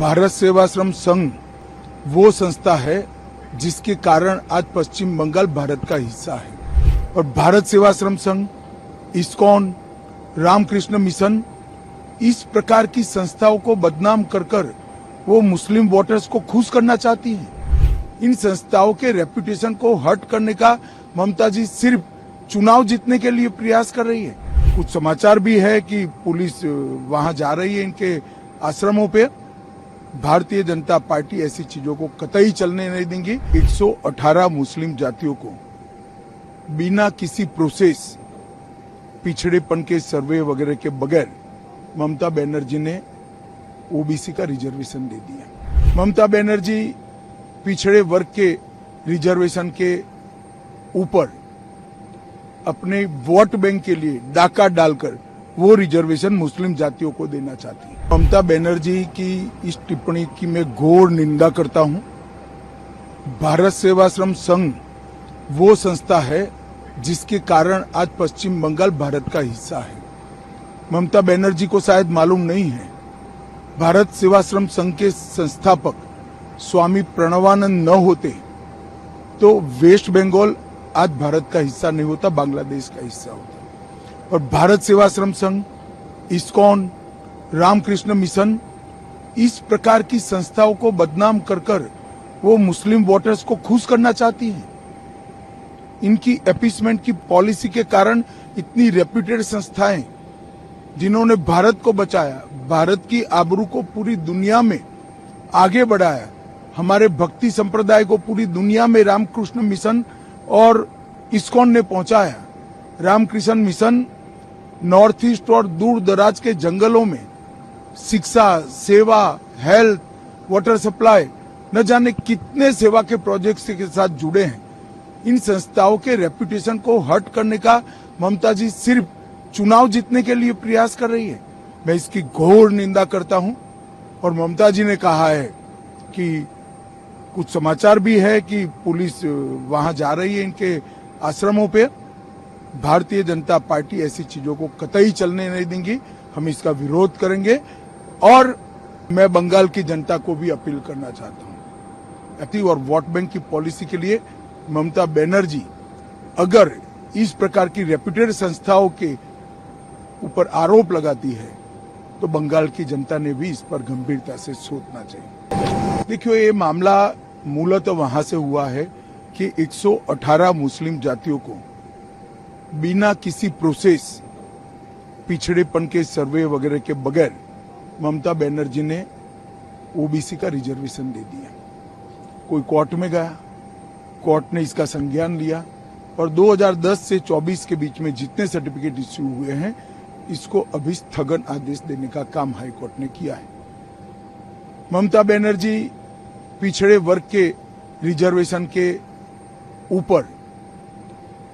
भारत सेवाश्रम संघ वो संस्था है जिसके कारण आज पश्चिम बंगाल भारत का हिस्सा है। और भारत सेवाश्रम संघ, इस्कॉन, रामकृष्ण मिशन, इस प्रकार की संस्थाओं को बदनाम कर वो मुस्लिम वोटर्स को खुश करना चाहती हैं। इन संस्थाओं के रेपुटेशन को हर्ट करने का ममता जी सिर्फ चुनाव जीतने के लिए प्रयास कर रही है। कुछ समाचार भी है कि पुलिस वहां जा रही है इनके आश्रमों पे। भारतीय जनता पार्टी ऐसी चीजों को कतई चलने नहीं देंगी। 118 मुस्लिम जातियों को बिना किसी प्रोसेस, पिछड़ेपन के सर्वे वगैरह के बगैर ममता बनर्जी ने ओबीसी का रिजर्वेशन दे दिया। ममता बनर्जी पिछड़े वर्ग के रिजर्वेशन के ऊपर अपने वोट बैंक के लिए डाका डालकर वो रिजर्वेशन मुस्लिम जातियों को देना चाहती है। ममता बनर्जी की इस टिप्पणी की मैं घोर निंदा करता हूं। भारत सेवाश्रम संघ वो संस्था है जिसके कारण आज पश्चिम बंगाल भारत का हिस्सा है। ममता बनर्जी को शायद मालूम नहीं है, भारत सेवाश्रम संघ के संस्थापक स्वामी प्रणवानंद न होते तो वेस्ट बंगाल आज भारत का हिस्सा नहीं होता, बांग्लादेश का हिस्सा होता। और भारत सेवाश्रम संघ, इस्कॉन, रामकृष्ण मिशन, इस प्रकार की संस्थाओं को बदनाम कर वो मुस्लिम वोटर्स को खुश करना चाहती है। इनकी अपीसमेंट की पॉलिसी के कारण इतनी रेप्यूटेड संस्थाएं जिन्होंने भारत को बचाया, भारत की आबरू को पूरी दुनिया में आगे बढ़ाया, हमारे भक्ति संप्रदाय को पूरी दुनिया में रामकृष्ण मिशन और इस्कॉन ने पहुंचाया। रामकृष्ण मिशन नॉर्थ ईस्ट और दूर दराज के जंगलों में शिक्षा, सेवा, हेल्थ, वाटर सप्लाई, न जाने कितने सेवा के प्रोजेक्ट्स के साथ जुड़े हैं। इन संस्थाओं के रेपुटेशन को हर्ट करने का ममता जी सिर्फ चुनाव जीतने के लिए प्रयास कर रही है। मैं इसकी घोर निंदा करता हूं। और ममता जी ने कहा है कि कुछ समाचार भी है कि पुलिस वहां जा रही है इनके आश्रमों पे। भारतीय जनता पार्टी ऐसी चीजों को कतई चलने नहीं देंगी। हम इसका विरोध करेंगे। और मैं बंगाल की जनता को भी अपील करना चाहता हूं, और वोट बैंक की पॉलिसी के लिए ममता बनर्जी अगर इस प्रकार की रेप्यूटेड संस्थाओं के ऊपर आरोप लगाती है तो बंगाल की जनता ने भी इस पर गंभीरता से सोचना चाहिए। देखिए, ये मामला मूलतः वहां से हुआ है कि 118 मुस्लिम जातियों को बिना किसी प्रोसेस, पिछड़ेपन के सर्वे वगैरह के बगैर ममता बनर्जी ने ओबीसी का रिजर्वेशन दे दिया। कोई कोर्ट में गया, कोर्ट ने इसका संज्ञान लिया और 2010 से 24 के बीच में जितने सर्टिफिकेट इश्यू हुए हैं इसको अभी स्थगन आदेश देने का काम हाईकोर्ट ने किया है। ममता बनर्जी पिछड़े वर्ग के रिजर्वेशन के ऊपर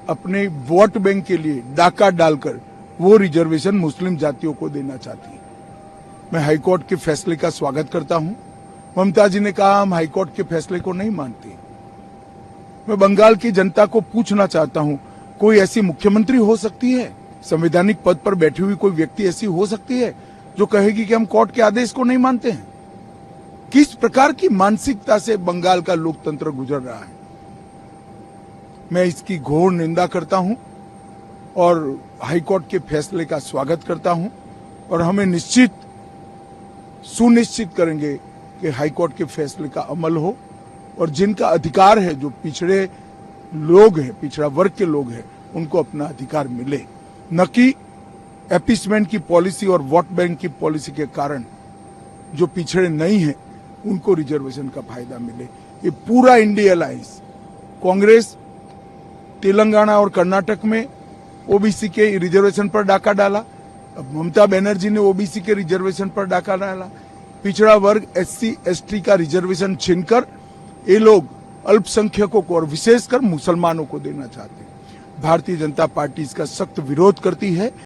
अपने वोट बैंक के लिए डाका डालकर वो रिजर्वेशन मुस्लिम जातियों को देना चाहती है। मैं हाईकोर्ट के फैसले का स्वागत करता हूं। ममता जी ने कहा हम हाईकोर्ट के फैसले को नहीं मानते। मैं बंगाल की जनता को पूछना चाहता हूं, कोई ऐसी मुख्यमंत्री हो सकती है, संवैधानिक पद पर बैठी हुई कोई व्यक्ति ऐसी हो सकती है जो कहेगी कि हम कोर्ट के आदेश को नहीं मानते हैं? किस प्रकार की मानसिकता से बंगाल का लोकतंत्र गुजर रहा है? मैं इसकी घोर निंदा करता हूं और हाईकोर्ट के फैसले का स्वागत करता हूं। और हमें सुनिश्चित करेंगे कि हाईकोर्ट के फैसले का अमल हो और जिनका अधिकार है, जो पिछड़े लोग हैं, पिछड़ा वर्ग के लोग हैं, उनको अपना अधिकार मिले, न कि अपीसमेंट की पॉलिसी और वोट बैंक की पॉलिसी के कारण जो पिछड़े नहीं हैं उनको रिजर्वेशन का फायदा मिले। ये पूरा इंडिया अलायंस, कांग्रेस तेलंगाना और कर्नाटक में ओबीसी के रिजर्वेशन पर डाका डाला, अब ममता बनर्जी ने ओबीसी के रिजर्वेशन पर डाका डाला। पिछड़ा वर्ग एससी एसटी का रिजर्वेशन छीनकर ये लोग अल्पसंख्यकों को और विशेषकर मुसलमानों को देना चाहते हैं। भारतीय जनता पार्टी इसका सख्त विरोध करती है।